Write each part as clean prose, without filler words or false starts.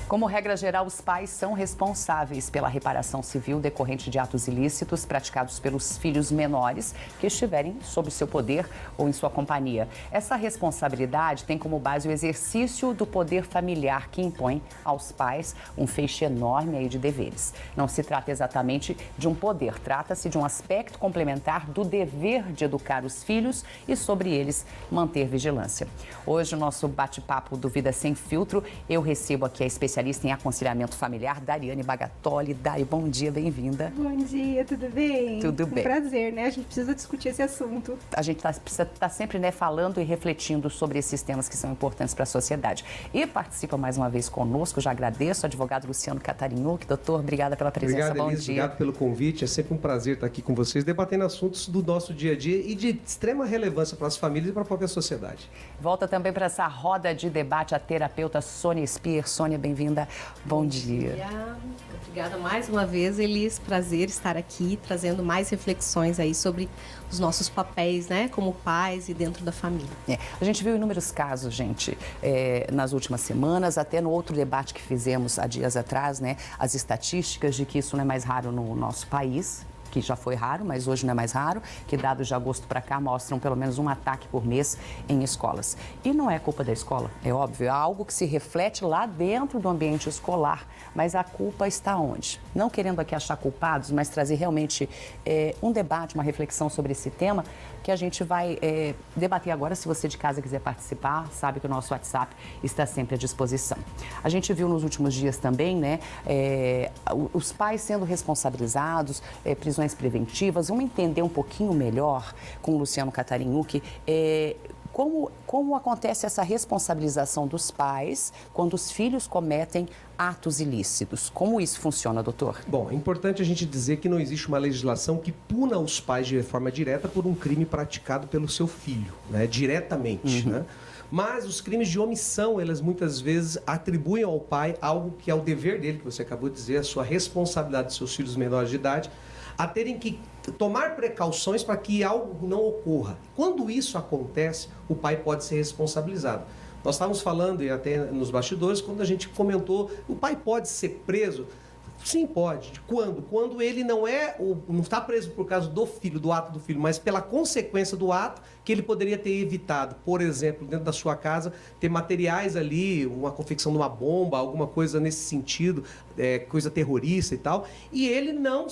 Como regra geral, os pais são responsáveis pela reparação civil decorrente de atos ilícitos praticados pelos filhos menores que estiverem sob seu poder ou em sua companhia. Essa responsabilidade tem como base o exercício do poder familiar que impõe aos pais um feixe enorme aí de deveres. Não se trata exatamente de um poder, trata-se de um aspecto complementar do dever de educar os filhos e sobre eles manter vigilância. Hoje, o nosso bate-papo do Vida Sem Filtro, eu recebo aqui a especialista em aconselhamento familiar, Dariane Bagatoli. Dari, bom dia, bem-vinda. Bom dia, tudo bem? Tudo bem. Um prazer, né? A gente precisa discutir esse assunto. A gente precisa estar sempre, né, falando e refletindo sobre esses temas que são importantes para a sociedade. E participa mais uma vez conosco, já agradeço, o advogado Luciano Catarinhuc. Doutor, obrigada pela presença. Obrigado, bom Elise, dia. obrigado pelo convite. É sempre um prazer estar aqui com vocês, debatendo assuntos do nosso dia a dia e de extrema relevância para as famílias e para a própria sociedade. Volta também para essa roda de debate a terapeuta Sônia Speer. Sônia, bem-vinda. Bom dia. Obrigada mais uma vez, Elis. Prazer estar aqui, trazendo mais reflexões aí sobre os nossos papéis, né, como pais e dentro da família. A gente viu inúmeros casos, gente, nas últimas semanas, até no outro debate que fizemos há dias atrás, né, as estatísticas de que isso não é mais raro no nosso país, que já foi raro, mas hoje não é mais raro, que dados de agosto para cá mostram pelo menos um ataque por mês em escolas. E não é culpa da escola, é óbvio, é algo que se reflete lá dentro do ambiente escolar, mas a culpa está onde? Não querendo aqui achar culpados, mas trazer realmente um debate, uma reflexão sobre esse tema que a gente vai debater agora. Se você de casa quiser participar, sabe que o nosso WhatsApp está sempre à disposição. A gente viu nos últimos dias também, né, os pais sendo responsabilizados, prisões preventivas. Vamos entender um pouquinho melhor com o Luciano Catarinhuc como acontece essa responsabilização dos pais quando os filhos cometem atos ilícitos. Como isso funciona, doutor? Bom, é importante a gente dizer que não existe uma legislação que puna os pais de forma direta por um crime praticado pelo seu filho, né, diretamente, né? Mas os crimes de omissão, elas muitas vezes atribuem ao pai algo que é o dever dele, que você acabou de dizer, a sua responsabilidade de seus filhos menores de idade, a terem que tomar precauções para que algo não ocorra. Quando isso acontece, o pai pode ser responsabilizado. Nós estávamos falando, e até nos bastidores, quando a gente comentou, o pai pode ser preso? Sim, pode. Quando? Quando ele não está preso por causa do filho, do ato do filho, mas pela consequência do ato que ele poderia ter evitado. Por exemplo, dentro da sua casa, ter materiais ali, uma confecção de uma bomba, alguma coisa nesse sentido, coisa terrorista e tal, e ele não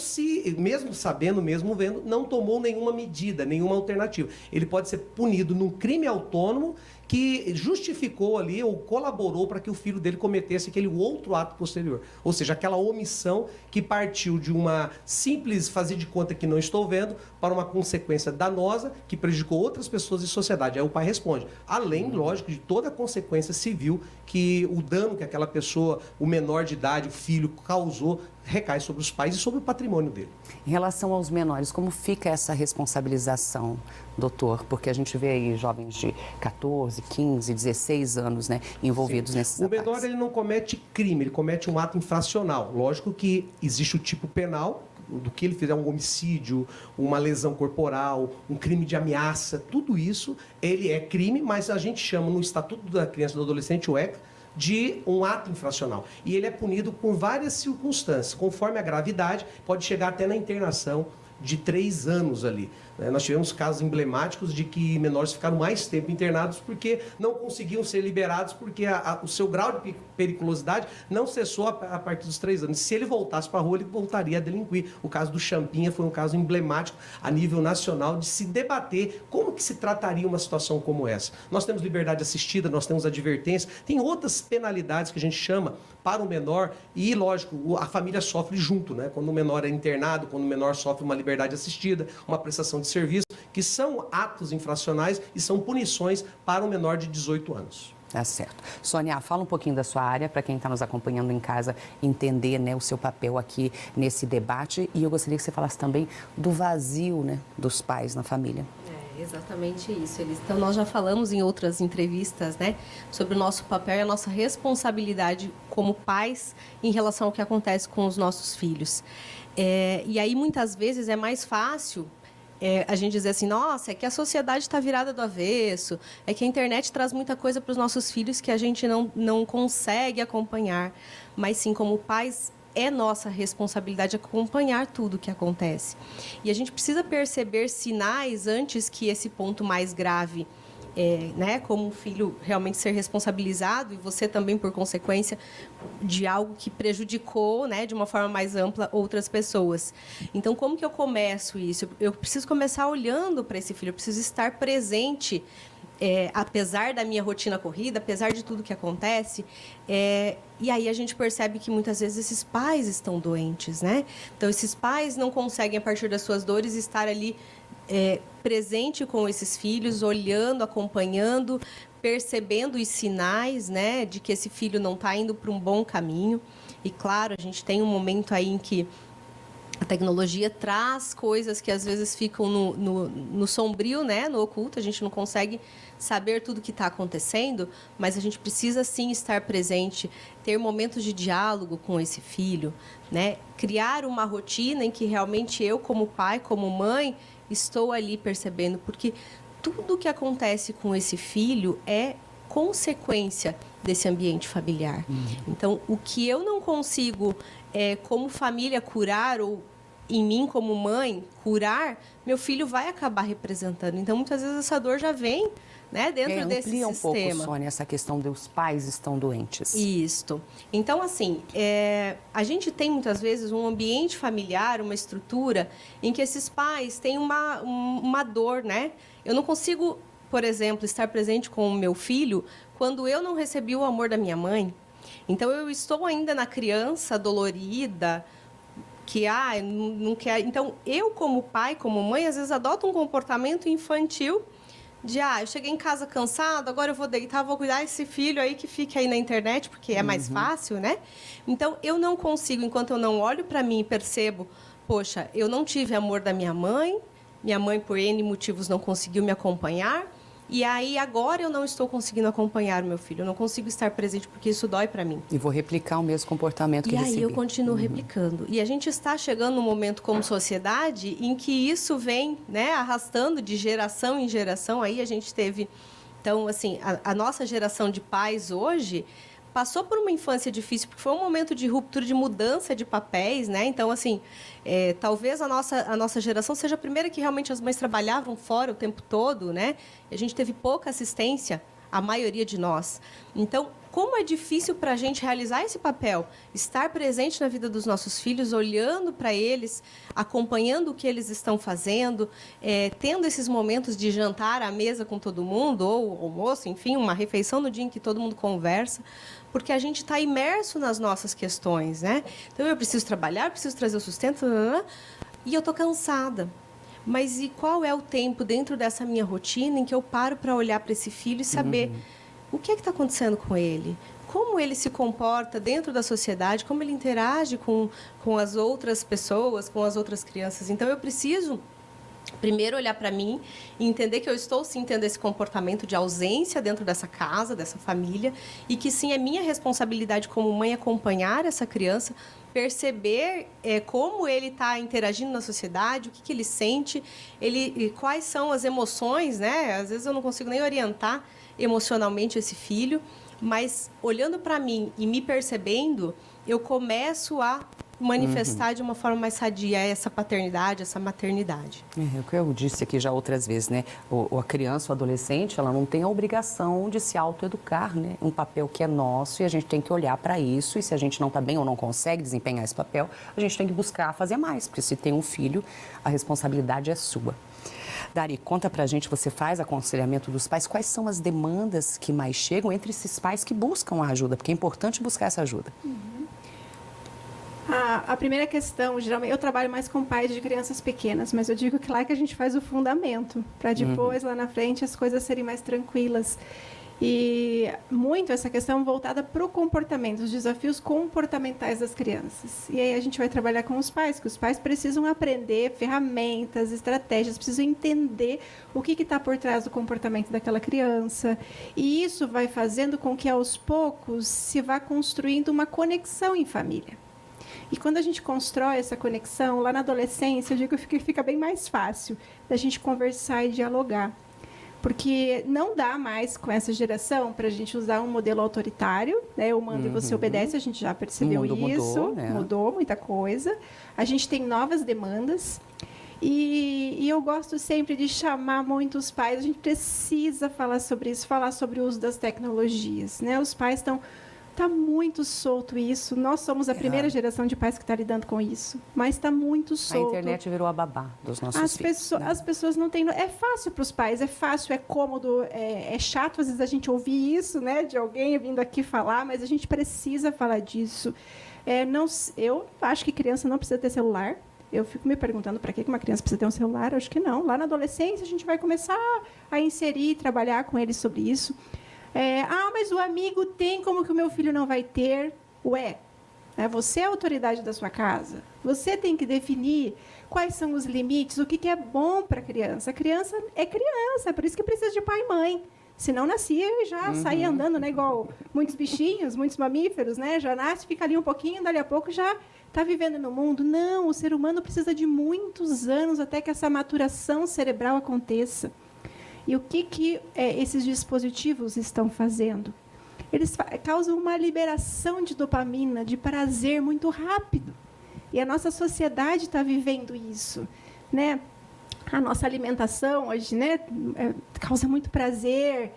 mesmo sabendo, mesmo vendo, não tomou nenhuma medida, nenhuma alternativa. Ele pode ser punido num crime autônomo que justificou ali ou colaborou para que o filho dele cometesse aquele outro ato posterior. Ou seja, aquela omissão que partiu de uma simples fazer de conta que não estou vendo para uma consequência danosa que prejudicou outras pessoas e sociedade. Aí o pai responde. Além, lógico, de toda a consequência civil que o dano que aquela pessoa, o menor de idade, o filho, causou, recai sobre os pais e sobre o patrimônio dele. Em relação aos menores, como fica essa responsabilização, doutor? Porque a gente vê aí jovens de 14, 15, 16 anos, né, envolvidos nesses ataques. O menor, ele não comete crime, ele comete um ato infracional. Lógico que existe o tipo penal, do que ele fizer, um homicídio, uma lesão corporal, um crime de ameaça, tudo isso, ele é crime, mas a gente chama no Estatuto da Criança e do Adolescente, o ECA, de um ato infracional. E ele é punido por várias circunstâncias. Conforme a gravidade, pode chegar até na internação de 3 anos ali. Nós tivemos casos emblemáticos de que menores ficaram mais tempo internados porque não conseguiam ser liberados porque o seu grau de periculosidade não cessou a partir dos 3 anos. Se ele voltasse para a rua, ele voltaria a delinquir. O caso do Champinha foi um caso emblemático a nível nacional de se debater como que se trataria uma situação como essa. Nós temos liberdade assistida, nós temos advertência, tem outras penalidades que a gente chama para o menor e, lógico, a família sofre junto, né? Quando o menor é internado, quando o menor sofre uma liberdade assistida, uma prestação de serviço, que são atos infracionais e são punições para o menor de 18 anos. Tá certo. Sônia, fala um pouquinho da sua área, para quem está nos acompanhando em casa, entender, né, o seu papel aqui nesse debate. E eu gostaria que você falasse também do vazio, né, dos pais na família. Exatamente isso, Elis. Então, nós já falamos em outras entrevistas, né, sobre o nosso papel e a nossa responsabilidade como pais em relação ao que acontece com os nossos filhos. E aí, muitas vezes, é mais fácil a gente dizer assim, nossa, é que a sociedade está virada do avesso, é que a internet traz muita coisa para os nossos filhos que a gente não consegue acompanhar. Mas sim, como pais, é nossa responsabilidade acompanhar tudo o que acontece. E a gente precisa perceber sinais antes que esse ponto mais grave, né, como o filho realmente ser responsabilizado e você também, por consequência, de algo que prejudicou, né, de uma forma mais ampla, outras pessoas. Então, como que eu começo isso? Eu preciso começar olhando para esse filho, eu preciso estar presente, apesar da minha rotina corrida, apesar de tudo que acontece, e aí a gente percebe que muitas vezes esses pais estão doentes, né? Então, esses pais não conseguem, a partir das suas dores, estar ali presente com esses filhos, olhando, acompanhando, percebendo os sinais, né, de que esse filho não está indo para um bom caminho. E, claro, a gente tem um momento aí em que a tecnologia traz coisas que às vezes ficam no sombrio, né, no oculto, a gente não consegue saber tudo o que está acontecendo, mas a gente precisa sim estar presente, ter momentos de diálogo com esse filho, né, criar uma rotina em que realmente eu, como pai, como mãe, estou ali percebendo, porque tudo o que acontece com esse filho é consequência desse ambiente familiar. Então, o que eu não consigo, como família, curar, ou em mim, como mãe, curar, meu filho vai acabar representando. Então, muitas vezes, essa dor já vem, né, dentro desse sistema. Amplia um pouco, Sônia, essa questão dos pais estão doentes. Isto. Então, assim, a gente tem, muitas vezes, um ambiente familiar, uma estrutura, em que esses pais têm uma dor, né? Eu não consigo, por exemplo, estar presente com o meu filho quando eu não recebi o amor da minha mãe. Então, eu estou ainda na criança dolorida, que não quer. Então, eu, como pai, como mãe, às vezes adoto um comportamento infantil de, eu cheguei em casa cansado, agora eu vou deitar, vou cuidar desse filho aí que fica aí na internet, porque é mais fácil, né? Então, eu não consigo, enquanto eu não olho para mim e percebo, poxa, eu não tive amor da minha mãe, por N motivos, não conseguiu me acompanhar, e aí agora eu não estou conseguindo acompanhar o meu filho, eu não consigo estar presente porque isso dói para mim. E vou replicar o mesmo comportamento que recebi. E aí eu continuo replicando. E a gente está chegando num momento como sociedade em que isso vem, né, arrastando de geração em geração. Aí a gente teve... Então, assim, a nossa geração de pais hoje passou por uma infância difícil, porque foi um momento de ruptura, de mudança de papéis, né? Então, assim, talvez a nossa geração seja a primeira que realmente as mães trabalhavam fora o tempo todo, né? E a gente teve pouca assistência, a maioria de nós. Então, como é difícil para a gente realizar esse papel, estar presente na vida dos nossos filhos, olhando para eles, acompanhando o que eles estão fazendo, tendo esses momentos de jantar à mesa com todo mundo, ou almoço, enfim, uma refeição no dia em que todo mundo conversa, porque a gente está imerso nas nossas questões, né? Então, eu preciso trabalhar, preciso trazer o sustento, e eu estou cansada. Mas e qual é o tempo dentro dessa minha rotina em que eu paro para olhar para esse filho e saber o que é que está acontecendo com ele? Como ele se comporta dentro da sociedade? Como ele interage com as outras pessoas, com as outras crianças? Então, eu preciso primeiro olhar para mim e entender que eu estou sim tendo esse comportamento de ausência dentro dessa casa, dessa família, e que sim é minha responsabilidade como mãe acompanhar essa criança, perceber como ele está interagindo na sociedade, o que ele sente, quais são as emoções, né? Às vezes eu não consigo nem orientar emocionalmente esse filho, mas olhando para mim e me percebendo, eu começo a manifestar de uma forma mais sadia essa paternidade, essa maternidade. É o que eu disse aqui já outras vezes, né? A criança, o adolescente, ela não tem a obrigação de se autoeducar, né? Um papel que é nosso e a gente tem que olhar para isso, e se a gente não está bem ou não consegue desempenhar esse papel, a gente tem que buscar fazer mais, porque se tem um filho, a responsabilidade é sua. Dari, conta pra gente, você faz aconselhamento dos pais, quais são as demandas que mais chegam entre esses pais que buscam a ajuda, porque é importante buscar essa ajuda. A primeira questão, geralmente, eu trabalho mais com pais de crianças pequenas, mas eu digo que lá que a gente faz o fundamento, para depois, lá na frente, as coisas serem mais tranquilas. E muito essa questão voltada para o comportamento, os desafios comportamentais das crianças. E aí a gente vai trabalhar com os pais, que os pais precisam aprender ferramentas, estratégias, precisam entender o que está por trás do comportamento daquela criança. E isso vai fazendo com que, aos poucos, se vá construindo uma conexão em família. E quando a gente constrói essa conexão, lá na adolescência, eu digo que fica bem mais fácil da gente conversar e dialogar. Porque não dá mais com essa geração para a gente usar um modelo autoritário, né? Eu mando e você obedece, a gente já percebeu isso, mudou muita coisa. A gente tem novas demandas e eu gosto sempre de chamar muitos pais, a gente precisa falar sobre isso, falar sobre o uso das tecnologias, né? Os pais Está muito solto isso. Nós somos a primeira geração de pais que está lidando com isso. Mas está muito solto. A internet virou a babá dos nossos filhos. As pessoas não têm... É fácil para os pais, é fácil, é cômodo, é chato às vezes a gente ouvir isso, né? De alguém vindo aqui falar, mas a gente precisa falar disso. Eu acho que criança não precisa ter celular. Eu fico me perguntando para que uma criança precisa ter um celular. Eu acho que não. Lá na adolescência a gente vai começar a inserir, trabalhar com eles sobre isso. Mas o amigo tem, como que o meu filho não vai ter? Você é a autoridade da sua casa. Você tem que definir quais são os limites, o que é bom para a criança. A criança é criança, por isso que precisa de pai e mãe. Se não nascia e já saía andando, né? Igual muitos bichinhos, muitos mamíferos, né? Já nasce, fica ali um pouquinho, dali a pouco já está vivendo no mundo. Não, o ser humano precisa de muitos anos até que essa maturação cerebral aconteça. E o que esses dispositivos estão fazendo? Eles causam uma liberação de dopamina, de prazer muito rápido. E a nossa sociedade está vivendo isso, né? A nossa alimentação hoje, né, causa muito prazer.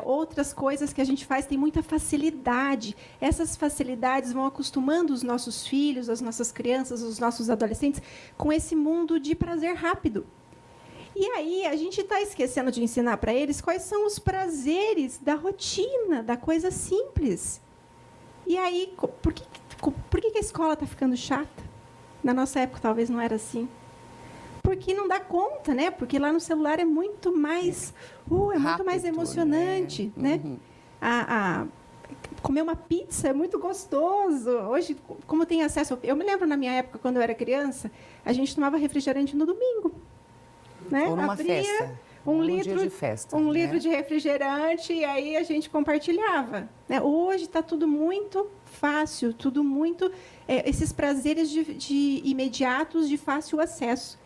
Outras coisas que a gente faz tem muita facilidade. Essas facilidades vão acostumando os nossos filhos, as nossas crianças, os nossos adolescentes com esse mundo de prazer rápido. E aí, a gente está esquecendo de ensinar para eles quais são os prazeres da rotina, da coisa simples. E aí, por que a escola está ficando chata? Na nossa época, talvez não era assim. Porque não dá conta, né? Porque lá no celular é muito mais... é muito mais emocionante, né? Comer uma pizza é muito gostoso. Hoje, como tem acesso... Eu me lembro, na minha época, quando eu era criança, a gente tomava refrigerante no domingo. Né? Ou numa festa. Um litro de festa. Um litro de refrigerante e aí a gente compartilhava. Né? Hoje está tudo muito fácil, tudo muito... esses prazeres de imediatos, de fácil acesso.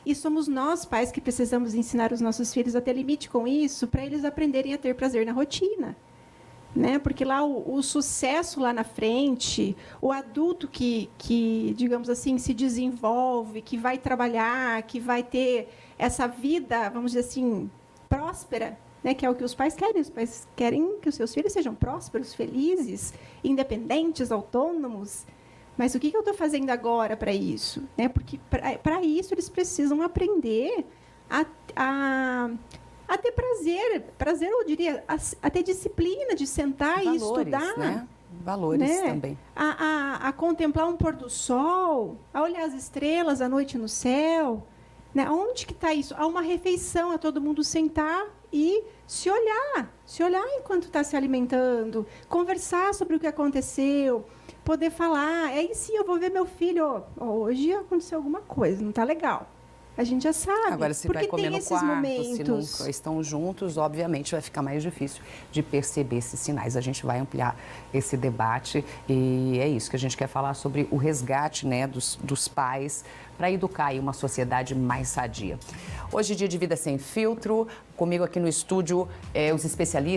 E somos nós, pais, que precisamos ensinar os nossos filhos a ter limite com isso para eles aprenderem a ter prazer na rotina. Né? Porque lá o sucesso lá na frente, o adulto que, digamos assim, se desenvolve, que vai trabalhar, que vai ter essa vida, vamos dizer assim, próspera, né? Que é o que os pais querem. Os pais querem que os seus filhos sejam prósperos, felizes, independentes, autônomos. Mas o que eu estou fazendo agora para isso? Né? Porque para isso eles precisam aprender a ter prazer, eu diria, a ter disciplina de sentar e estudar. Né? Valores também. A contemplar um pôr do sol, a olhar as estrelas à noite no céu. Né? Onde que está isso? Há uma refeição, a todo mundo sentar e se olhar enquanto está se alimentando, conversar sobre o que aconteceu, poder falar. Aí sim, eu vou ver meu filho, hoje aconteceu alguma coisa, não está legal. A gente já sabe. Agora, se vai comer no quarto, se não estão juntos, obviamente vai ficar mais difícil de perceber esses sinais. A gente vai ampliar esse debate e é isso que a gente quer falar sobre o resgate, né, dos pais para educar aí uma sociedade mais sadia. Hoje, dia de Vida Sem Filtro, comigo aqui no estúdio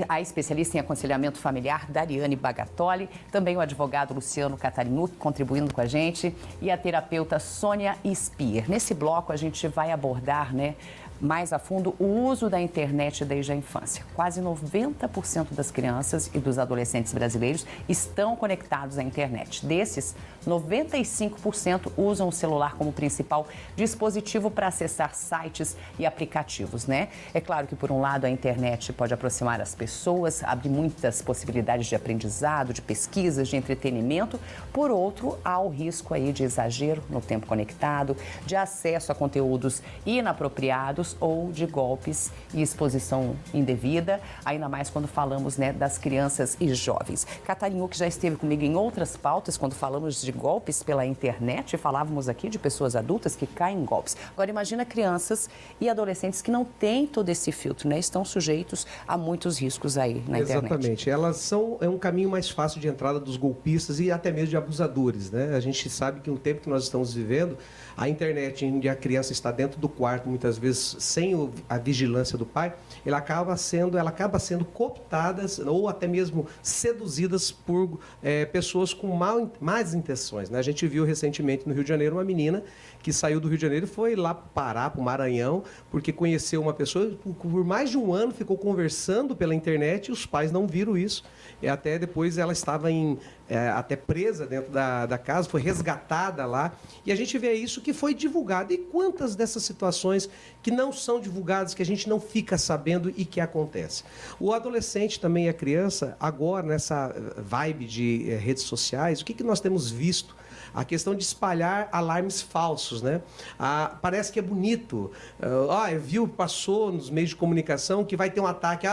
a especialista em aconselhamento familiar, Dariane Bagatoli, também o advogado Luciano Catarinuk, contribuindo com a gente, e a terapeuta Sônia Spier. Nesse bloco, a gente vai abordar, né, mais a fundo o uso da internet desde a infância. Quase 90% das crianças e dos adolescentes brasileiros estão conectados à internet. Desses, 95% usam o celular como principal dispositivo para acessar sites e aplicativos, né? É claro que, por um lado, a internet pode aproximar as pessoas, abrir muitas possibilidades de aprendizado, de pesquisas, de entretenimento. Por outro, há o risco aí de exagero no tempo conectado, de acesso a conteúdos inapropriados vícios ou de golpes e exposição indevida, ainda mais quando falamos, né, das crianças e jovens. Catarina, que já esteve comigo em outras pautas, quando falamos de golpes pela internet, falávamos aqui de pessoas adultas que caem em golpes. Agora, imagina crianças e adolescentes que não têm todo esse filtro, né? Estão sujeitos a muitos riscos aí na internet. Exatamente. Elas é um caminho mais fácil de entrada dos golpistas e até mesmo de abusadores, né? A gente sabe que no tempo que nós estamos vivendo, a internet, onde a criança está dentro do quarto, muitas vezes sem a vigilância do pai, ela acaba sendo cooptada ou até mesmo seduzidas por pessoas com más intenções, né? A gente viu recentemente no Rio de Janeiro uma menina que saiu do Rio de Janeiro e foi lá para o Maranhão, porque conheceu uma pessoa, por mais de um ano ficou conversando pela internet e os pais não viram isso. E até depois ela estava até presa dentro da casa, foi resgatada lá. E a gente vê isso que foi divulgado. E quantas dessas situações que não são divulgadas, que a gente não fica sabendo e que acontece? O adolescente também e a criança, agora nessa vibe de redes sociais, o que nós temos visto? A questão de espalhar alarmes falsos, né? Parece que é bonito. Passou nos meios de comunicação que vai ter um ataque,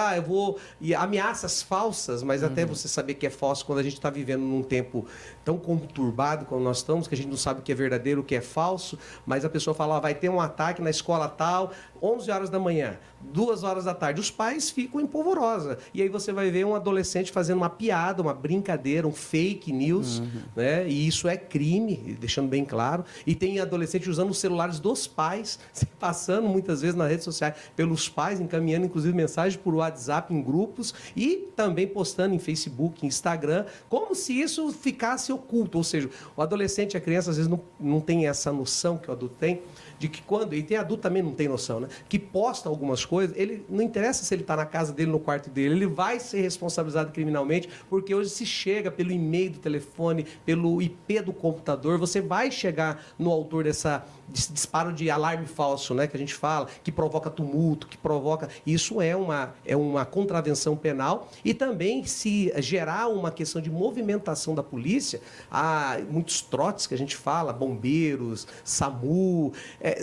e ameaças falsas, mas até você saber que é falso quando a gente está vivendo num tempo tão conturbado como nós estamos, que a gente não sabe o que é verdadeiro, o que é falso, mas a pessoa fala, vai ter um ataque na escola tal, 11 horas da manhã, 2 horas da tarde. Os pais ficam em polvorosa. E aí você vai ver um adolescente fazendo uma piada, uma brincadeira, um fake news, né? E isso é crime, deixando bem claro. E tem adolescente usando os celulares dos pais, passando muitas vezes nas redes sociais pelos pais, encaminhando inclusive mensagens por WhatsApp em grupos e também postando em Facebook, em Instagram, como se isso ficasse oculto. Ou seja, o adolescente e a criança às vezes não tem essa noção que o adulto tem, de que quando, e tem adulto também não tem noção, né? Que posta algumas coisas, ele não interessa se ele está na casa dele, no quarto dele, ele vai ser responsabilizado criminalmente, porque hoje se chega pelo e-mail do telefone, pelo IP do computador, você vai chegar no autor desse disparo de alarme falso, né? Que a gente fala, que provoca tumulto, que provoca... Isso é uma contravenção penal e também se gerar uma questão de movimentação da polícia, há muitos trotes que a gente fala, bombeiros, SAMU...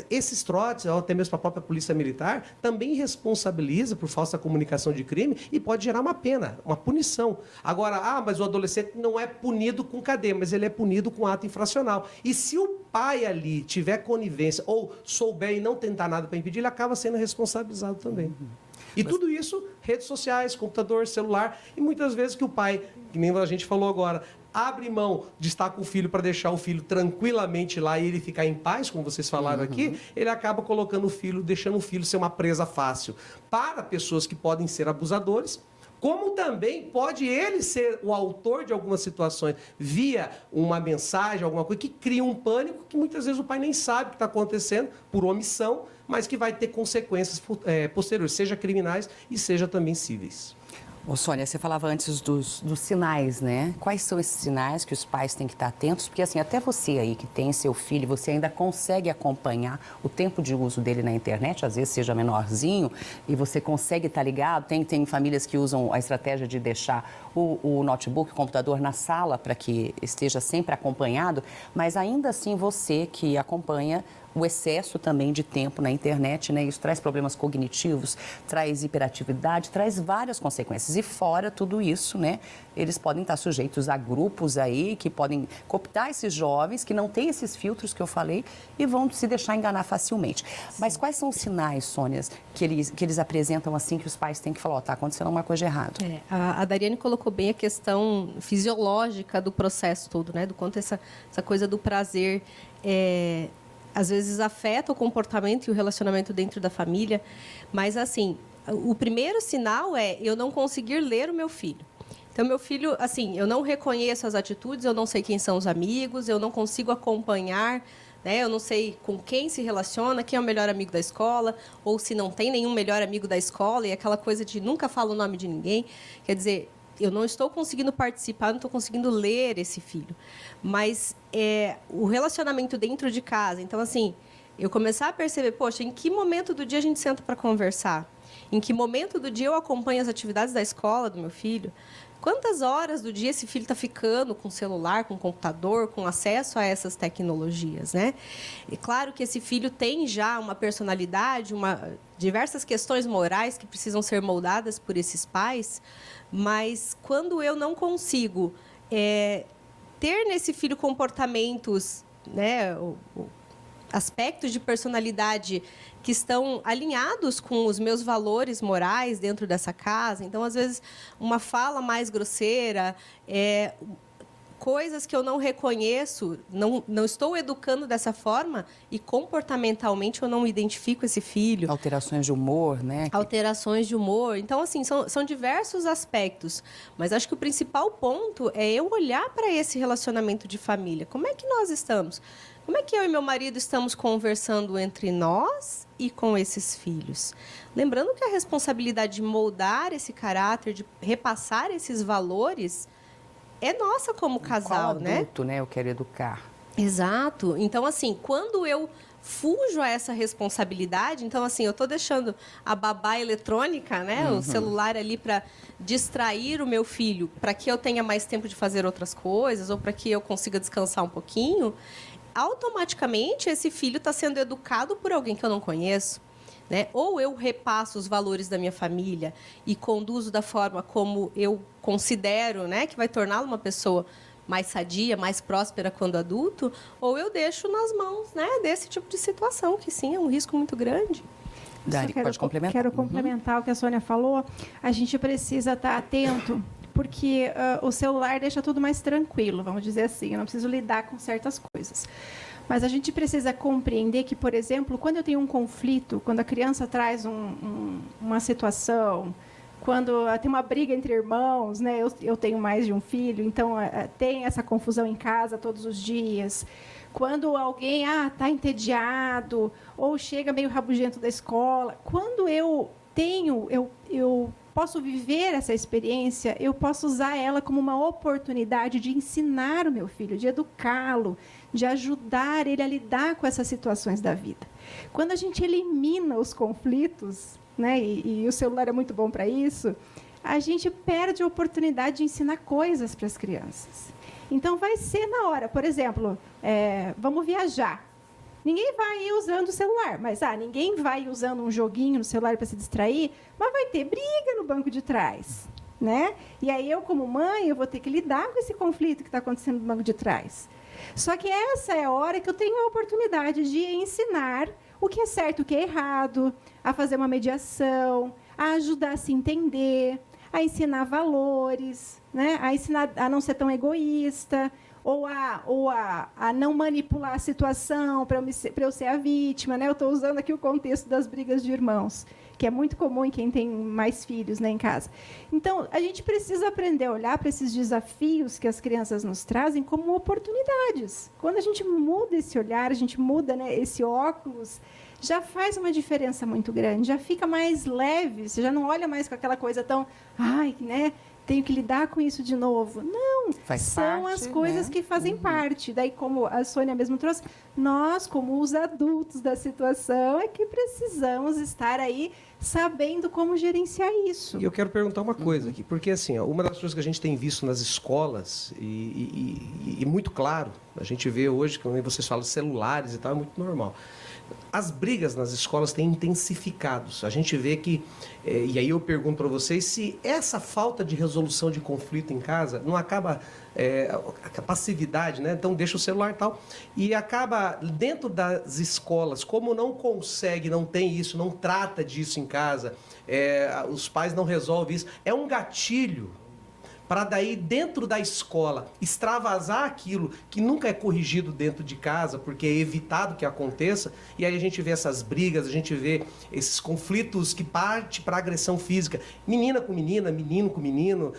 esses trotes, ou até mesmo a própria Polícia Militar, também responsabiliza por falsa comunicação de crime e pode gerar uma pena, uma punição. Agora, mas o adolescente não é punido com cadeia, mas ele é punido com ato infracional. E se o pai ali tiver conivência ou souber e não tentar nada para impedir, ele acaba sendo responsabilizado também. E tudo isso, redes sociais, computador, celular, e muitas vezes que o pai, que nem a gente falou agora, abre mão de estar com o filho para deixar o filho tranquilamente lá e ele ficar em paz, como vocês falaram aqui, ele acaba colocando o filho, deixando o filho ser uma presa fácil para pessoas que podem ser abusadores, como também pode ele ser o autor de algumas situações via uma mensagem, alguma coisa que cria um pânico que muitas vezes o pai nem sabe o que está acontecendo por omissão, mas que vai ter consequências posteriores, seja criminais e seja também cíveis. Ô, Sônia, você falava antes dos sinais, né? Quais são esses sinais que os pais têm que estar atentos? Porque, assim, até você aí que tem seu filho, você ainda consegue acompanhar o tempo de uso dele na internet, às vezes seja menorzinho, e você consegue estar ligado. Tem famílias que usam a estratégia de deixar o notebook, o computador na sala para que esteja sempre acompanhado, mas ainda assim você que acompanha o excesso também de tempo na internet, né? Isso traz problemas cognitivos, traz hiperatividade, traz várias consequências. E fora tudo isso, né? Eles podem estar sujeitos a grupos aí que podem cooptar esses jovens que não têm esses filtros que eu falei e vão se deixar enganar facilmente. Mas quais são os sinais, Sônia, que eles apresentam assim que os pais têm que falar, está acontecendo uma coisa errada? A Dariane colocou bem a questão fisiológica do processo todo, né? Do quanto essa coisa do prazer às vezes afeta o comportamento e o relacionamento dentro da família, mas assim, o primeiro sinal é eu não conseguir ler o meu filho. Então, meu filho, assim, eu não reconheço as atitudes, eu não sei quem são os amigos, eu não consigo acompanhar, né? Eu não sei com quem se relaciona, quem é o melhor amigo da escola, ou se não tem nenhum melhor amigo da escola, e aquela coisa de nunca fala o nome de ninguém. Quer dizer, eu não estou conseguindo participar, não estou conseguindo ler esse filho. Mas o relacionamento dentro de casa, então, assim, eu começar a perceber, poxa, em que momento do dia a gente senta para conversar? Em que momento do dia eu acompanho as atividades da escola do meu filho? Quantas horas do dia esse filho está ficando com celular, com computador, com acesso a essas tecnologias, né? E claro que esse filho tem já uma personalidade, diversas questões morais que precisam ser moldadas por esses pais, mas quando eu não consigo ter nesse filho comportamentos, né, aspectos de personalidade que estão alinhados com os meus valores morais dentro dessa casa. Então, às vezes, uma fala mais grosseira, coisas que eu não reconheço, não estou educando dessa forma e comportamentalmente eu não identifico esse filho. Alterações de humor, né? Alterações de humor. Então, assim, são diversos aspectos. Mas acho que o principal ponto é eu olhar para esse relacionamento de família. Como é que nós estamos? Como é que eu e meu marido estamos conversando entre nós e com esses filhos? Lembrando que a responsabilidade de moldar esse caráter, de repassar esses valores, é nossa como casal, Qual adulto, né? Eu quero educar. Exato. Então, assim, quando eu fujo a essa responsabilidade, então, assim, eu estou deixando a babá eletrônica, né? O celular ali para distrair o meu filho, para que eu tenha mais tempo de fazer outras coisas ou para que eu consiga descansar um pouquinho, automaticamente esse filho está sendo educado por alguém que eu não conheço, né? Ou eu repasso os valores da minha família e conduzo da forma como eu considero, né, que vai torná-lo uma pessoa mais sadia, mais próspera quando adulto, ou eu deixo nas mãos, né, desse tipo de situação, que sim, é um risco muito grande. Dari, pode complementar? Quero complementar o que a Sônia falou. A gente precisa estar atento, porque o celular deixa tudo mais tranquilo, vamos dizer assim. Eu não preciso lidar com certas coisas. Mas a gente precisa compreender que, por exemplo, quando eu tenho um conflito, quando a criança traz uma situação, quando tem uma briga entre irmãos, né? Eu tenho mais de um filho, então tem essa confusão em casa todos os dias. Quando alguém está entediado ou chega meio rabugento da escola, quando eu posso viver essa experiência, eu posso usar ela como uma oportunidade de ensinar o meu filho, de educá-lo, de ajudar ele a lidar com essas situações da vida. Quando a gente elimina os conflitos, né, e o celular é muito bom para isso, a gente perde a oportunidade de ensinar coisas para as crianças. Então, vai ser na hora. Por exemplo, vamos viajar. Ninguém vai ir usando o celular, mas ninguém vai usando um joguinho no celular para se distrair, mas vai ter briga no banco de trás, né? E aí eu, como mãe, eu vou ter que lidar com esse conflito que está acontecendo no banco de trás. Só que essa é a hora que eu tenho a oportunidade de ensinar o que é certo, o que é errado, a fazer uma mediação, a ajudar a se entender, a ensinar valores, né? A ensinar a não ser tão egoísta, ou a não manipular a situação para eu ser a vítima, né? Eu estou usando aqui o contexto das brigas de irmãos, que é muito comum em quem tem mais filhos, né, em casa. Então, a gente precisa aprender a olhar para esses desafios que as crianças nos trazem como oportunidades. Quando a gente muda esse olhar, a gente muda, né, esse óculos, já faz uma diferença muito grande, já fica mais leve, você já não olha mais com aquela coisa tão, né, tenho que lidar com isso de novo. Não, são as coisas, né, que fazem parte. Daí, como a Sônia mesmo trouxe, nós, como os adultos da situação, é que precisamos estar aí sabendo como gerenciar isso. E eu quero perguntar uma coisa aqui, porque assim, uma das coisas que a gente tem visto nas escolas, e muito claro, a gente vê hoje, quando vocês falam de celulares e tal, é muito normal. As brigas nas escolas têm intensificado. A gente vê que, e aí eu pergunto para vocês, se essa falta de resolução de conflito em casa não acaba, a passividade, né? Então deixa o celular e tal, e acaba dentro das escolas, como não consegue, não tem isso, não trata disso em casa, os pais não resolvem isso, é um gatilho para daí, dentro da escola, extravasar aquilo que nunca é corrigido dentro de casa, porque é evitado que aconteça, e aí a gente vê essas brigas, a gente vê esses conflitos que partem para agressão física, menina com menina, menino com menino.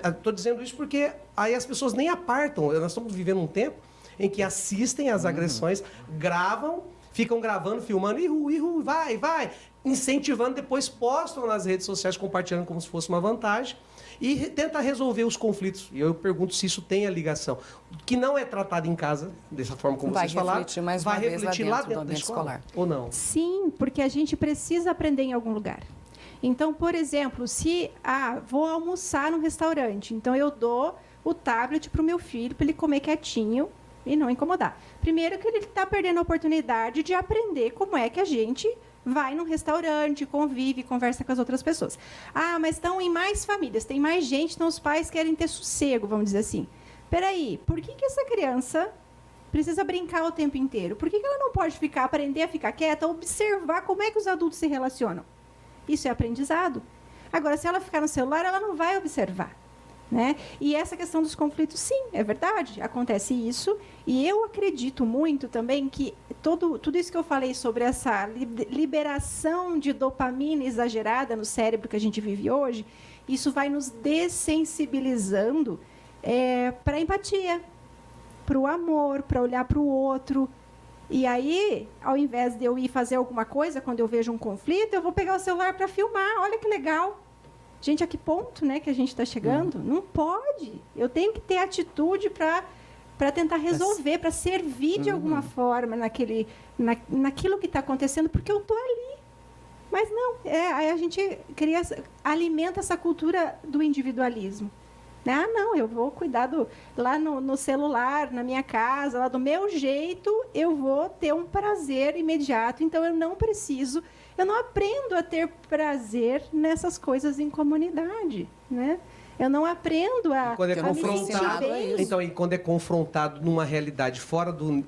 Estou dizendo isso porque aí as pessoas nem apartam. Nós estamos vivendo um tempo em que assistem às agressões, gravam, ficam gravando, filmando, ihu, vai, incentivando, depois postam nas redes sociais, compartilhando como se fosse uma vantagem, e tenta resolver os conflitos. E eu pergunto se isso tem a ligação. Que não é tratado em casa, dessa forma como vocês falaram, vai refletir lá dentro da escola, ou não? Sim, porque a gente precisa aprender em algum lugar. Então, por exemplo, se vou almoçar no restaurante, então eu dou o tablet para o meu filho para ele comer quietinho e não incomodar. Primeiro que ele está perdendo a oportunidade de aprender como é que a gente vai num restaurante, convive, conversa com as outras pessoas. Mas estão em mais famílias, tem mais gente, então os pais querem ter sossego, vamos dizer assim. Peraí, por que essa criança precisa brincar o tempo inteiro? Por que ela não pode aprender a ficar quieta, observar como é que os adultos se relacionam? Isso é aprendizado. Agora, se ela ficar no celular, ela não vai observar, né? E essa questão dos conflitos, sim, é verdade, acontece isso. E eu acredito muito também que tudo isso que eu falei sobre essa liberação de dopamina exagerada no cérebro que a gente vive hoje, isso vai nos dessensibilizando para a empatia, para o amor, para olhar para o outro. E aí, ao invés de eu ir fazer alguma coisa, quando eu vejo um conflito, eu vou pegar o celular para filmar. Olha que legal. Gente, a que ponto, né, que a gente está chegando? Não pode. Eu tenho que ter atitude para tentar resolver, para servir de alguma forma naquilo que está acontecendo, porque eu estou ali. Mas não, aí a gente alimenta essa cultura do individualismo. Não, eu vou cuidar lá no celular, na minha casa, lá do meu jeito, eu vou ter um prazer imediato. Então, eu não aprendo a ter prazer nessas coisas em comunidade, né? Eu não aprendo a quando é confrontado, então, e quando é confrontado numa realidade fora do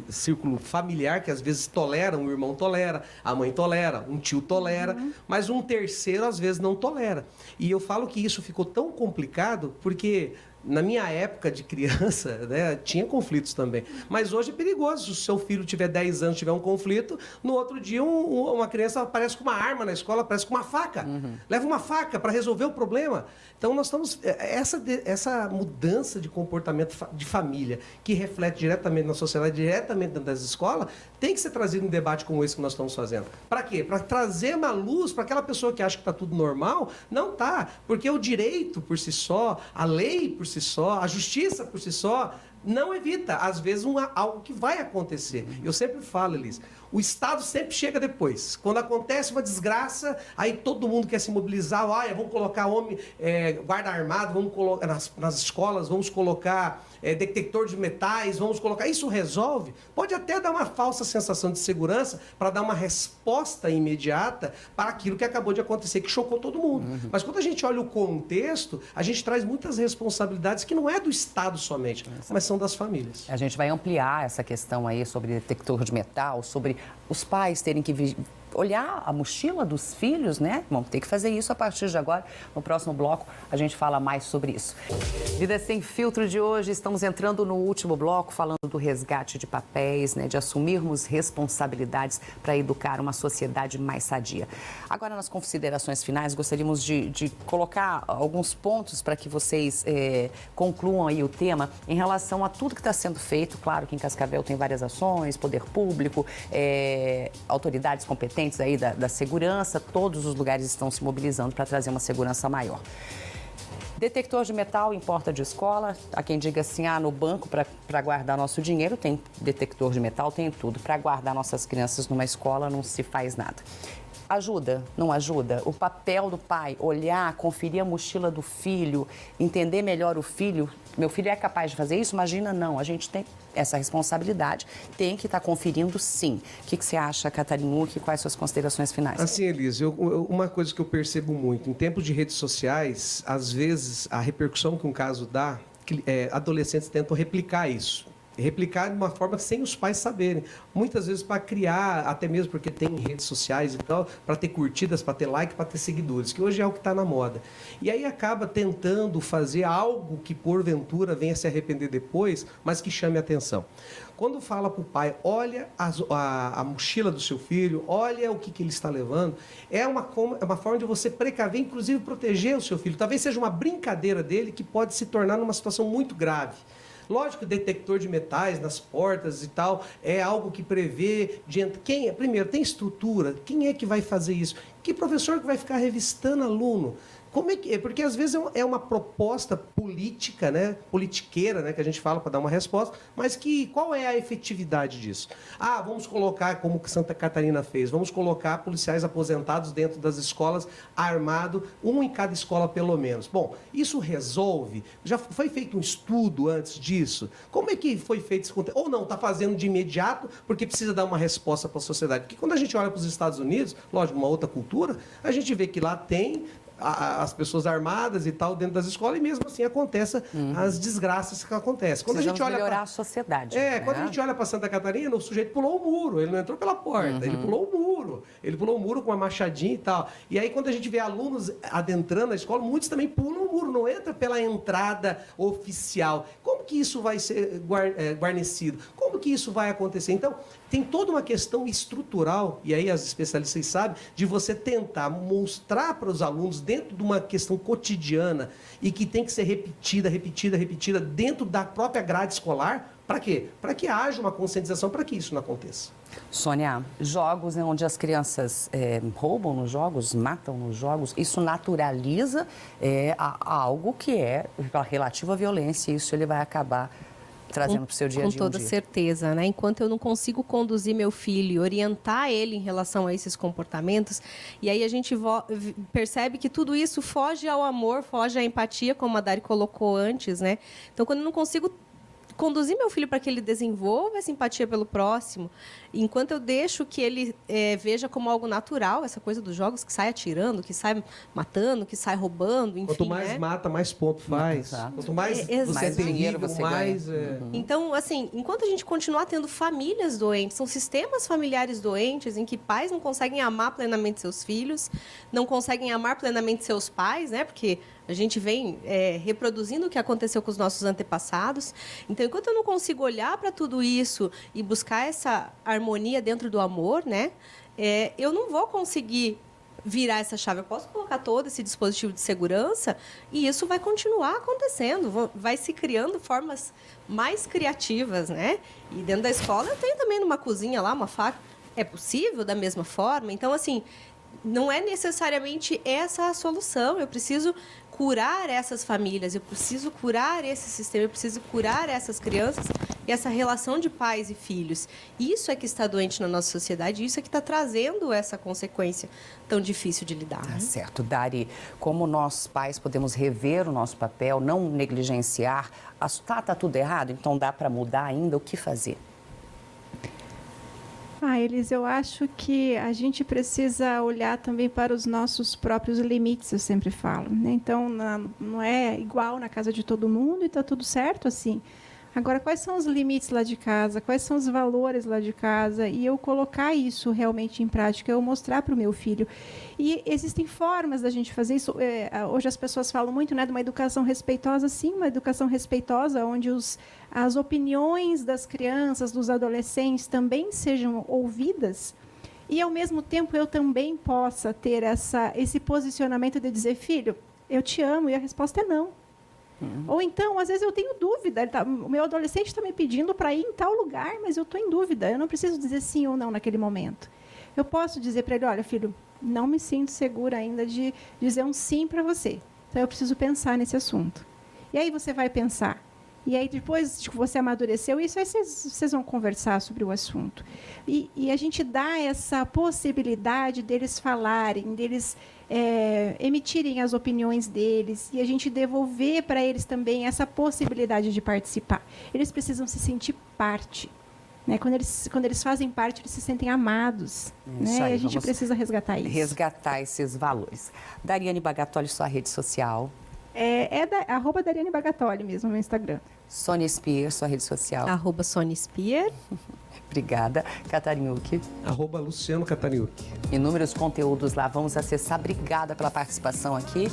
círculo familiar, que às vezes tolera, um irmão tolera, a mãe tolera, um tio tolera, mas um terceiro às vezes não tolera. E eu falo que isso ficou tão complicado porque na minha época de criança, né, tinha conflitos também. Mas hoje é perigoso. Se o seu filho tiver 10 anos, tiver um conflito, no outro dia uma criança aparece com uma arma na escola, aparece com uma faca. Leva uma faca para resolver o problema. Então, nós estamos... Essa mudança de comportamento de família, que reflete diretamente na sociedade, diretamente dentro das escolas, tem que ser trazido em debate como esse que nós estamos fazendo. Para quê? Para trazer uma luz para aquela pessoa que acha que está tudo normal. Não está. Porque o direito por si só, a lei por si só, a justiça por si só, não evita, às vezes, algo que vai acontecer. Eu sempre falo, Elis, o Estado sempre chega depois. Quando acontece uma desgraça, aí todo mundo quer se mobilizar. Vamos colocar guarda armado, vamos colocar nas escolas, vamos colocar detector de metais, vamos colocar... Isso resolve? Pode até dar uma falsa sensação de segurança para dar uma resposta imediata para aquilo que acabou de acontecer, que chocou todo mundo. Mas quando a gente olha o contexto, a gente traz muitas responsabilidades que não é do Estado somente, mas são das famílias. A gente vai ampliar essa questão aí sobre detector de metal, sobre os pais terem que olhar a mochila dos filhos, né? Vamos ter que fazer isso a partir de agora. No próximo bloco, a gente fala mais sobre isso. Vida Sem Filtro de hoje, estamos entrando no último bloco, falando do resgate de papéis, né? De assumirmos responsabilidades para educar uma sociedade mais sadia. Agora, nas considerações finais, gostaríamos de colocar alguns pontos para que vocês concluam aí o tema em relação a tudo que está sendo feito. Claro que em Cascavel tem várias ações, poder público, autoridades competentes aí da segurança, todos os lugares estão se mobilizando para trazer uma segurança maior. Detector de metal em porta de escola, há quem diga assim, no banco para guardar nosso dinheiro tem detector de metal, tem tudo. Para guardar nossas crianças numa escola não se faz nada. Ajuda? Não ajuda? O papel do pai, olhar, conferir a mochila do filho, entender melhor o filho. Meu filho é capaz de fazer isso? Imagina, não. A gente tem essa responsabilidade, tem que estar conferindo, sim. O que você acha, Catarinhuque? Quais suas considerações finais? Assim, Elise, uma coisa que eu percebo muito, em tempos de redes sociais, às vezes a repercussão que um caso dá, adolescentes tentam replicar isso. Replicar de uma forma sem os pais saberem. Muitas vezes para criar, até mesmo porque tem redes sociais e tal, para ter curtidas, para ter like, para ter seguidores, que hoje é o que está na moda. E aí acaba tentando fazer algo que porventura venha se arrepender depois, mas que chame a atenção. Quando fala para o pai, olha a mochila do seu filho, olha o que ele está levando, é uma forma de você precaver, inclusive proteger o seu filho. Talvez seja uma brincadeira dele que pode se tornar numa situação muito grave. Lógico que o detector de metais nas portas e tal é algo que prevê... Primeiro, tem estrutura? Quem é que vai fazer isso? Que professor que vai ficar revistando aluno? Como é que... Porque às vezes é uma proposta política, né? Politiqueira, né? Que a gente fala para dar uma resposta, mas qual é a efetividade disso? Vamos colocar, como que Santa Catarina fez, vamos colocar policiais aposentados dentro das escolas, armado, um em cada escola pelo menos. Bom, isso resolve? Já foi feito um estudo antes disso? Como é que foi feito esse conteúdo? Ou não, está fazendo de imediato porque precisa dar uma resposta para a sociedade? Porque quando a gente olha para os Estados Unidos, lógico, uma outra cultura, a gente vê que lá tem as pessoas armadas e tal dentro das escolas, e mesmo assim acontecem as desgraças que acontecem. Quando a gente olha melhorar a sociedade. Quando a gente olha para Santa Catarina, o sujeito pulou o muro, ele não entrou pela porta, ele pulou o muro. Ele pulou o muro com uma machadinha e tal. E aí, quando a gente vê alunos adentrando a escola, muitos também pulam o muro, não entra pela entrada oficial. Como que isso vai ser guarnecido? Como que isso vai acontecer? Então, tem toda uma questão estrutural, e aí as especialistas sabem, de você tentar mostrar para os alunos dentro de uma questão cotidiana e que tem que ser repetida dentro da própria grade escolar. Para quê? Para que haja uma conscientização para que isso não aconteça. Sônia, jogos onde as crianças roubam nos jogos, matam nos jogos, isso naturaliza algo que é relativo à violência, e isso ele vai acabar trazendo para o seu dia a dia. Com toda certeza, né? Enquanto eu não consigo conduzir meu filho e orientar ele em relação a esses comportamentos, e aí a gente percebe que tudo isso foge ao amor, foge à empatia, como a Dari colocou antes, né? Então, quando eu não consigo conduzir meu filho para que ele desenvolva essa empatia pelo próximo, enquanto eu deixo que ele veja como algo natural, essa coisa dos jogos, que sai atirando, que sai matando, que sai roubando, enfim. Quanto mais mata, mais ponto faz. Quanto mais você tem dinheiro, mais... Então, assim, enquanto a gente continuar tendo famílias doentes, são sistemas familiares doentes, em que pais não conseguem amar plenamente seus filhos, não conseguem amar plenamente seus pais, né? Porque a gente vem reproduzindo o que aconteceu com os nossos antepassados. Então, enquanto eu não consigo olhar para tudo isso e buscar essa harmonia dentro do amor, né, eu não vou conseguir virar essa chave. Eu posso colocar todo esse dispositivo de segurança e isso vai continuar acontecendo. Vai se criando formas mais criativas, né? E dentro da escola eu tenho também numa cozinha lá uma faca. É possível da mesma forma? Então, assim, não é necessariamente essa a solução. Eu preciso curar essas famílias, eu preciso curar esse sistema, eu preciso curar essas crianças e essa relação de pais e filhos. Isso é que está doente na nossa sociedade, isso é que está trazendo essa consequência tão difícil de lidar. Né? Certo. Dari, como nós pais podemos rever o nosso papel, não negligenciar, tá tudo errado, então dá para mudar ainda, o que fazer? Elis, eu acho que a gente precisa olhar também para os nossos próprios limites, eu sempre falo, né? Então, não é igual na casa de todo mundo e está tudo certo assim. Agora, quais são os limites lá de casa? Quais são os valores lá de casa? E eu colocar isso realmente em prática, eu mostrar para o meu filho. E existem formas da gente fazer isso. Hoje as pessoas falam muito, né, de uma educação respeitosa. Sim, uma educação respeitosa, onde as opiniões das crianças, dos adolescentes também sejam ouvidas. E, ao mesmo tempo, eu também possa ter esse posicionamento de dizer, filho, eu te amo, e a resposta é não. Ou então, às vezes eu tenho dúvida, o meu adolescente está me pedindo para ir em tal lugar, mas eu estou em dúvida, eu não preciso dizer sim ou não naquele momento. Eu posso dizer para ele, olha, filho, não me sinto segura ainda de dizer um sim para você, então eu preciso pensar nesse assunto. E aí você vai pensar, e aí depois que você amadureceu isso, aí vocês vão conversar sobre o assunto. E a gente dá essa possibilidade deles falarem, deles emitirem as opiniões deles, e a gente devolver para eles também essa possibilidade de participar. Eles precisam se sentir parte. Né? Quando eles fazem parte, eles se sentem amados. Né? Aí, e a gente precisa resgatar isso. Resgatar esses valores. Dariane Bagatoli, sua rede social. @ Dariane Bagatoli mesmo no Instagram. Sônia Spear, sua rede social. @ Sônia Spear. Obrigada. Catarinucci. @ Luciano Catarinucci. Inúmeros conteúdos lá, vamos acessar. Obrigada pela participação aqui.